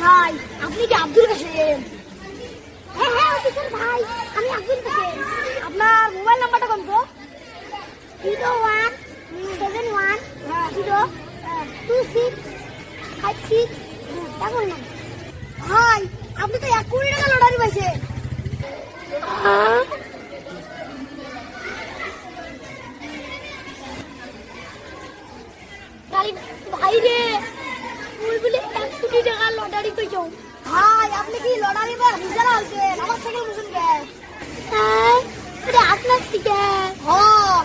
ভাই আপনি কি আব্দুল কাসেম? হ্যাঁ হ্যাঁ অফিসার ভাই, আমি আব্দুল কাসেম। আপনার মোবাইল নাম্বারটা কত? 0171026556 দেখুন না ভাই, আপনি তো 1 কোটি টাকা লটারি পাইছেন। ভাই রে, তুই বলে 1 কোটি টাকা লটারি পাইছো। ভাই আপনি কি লটারি বা রিজাল্ট আনছেন? আমার থেকে বুঝুন কে? হ্যাঁ এটা আপনার থেকে। হ্যাঁ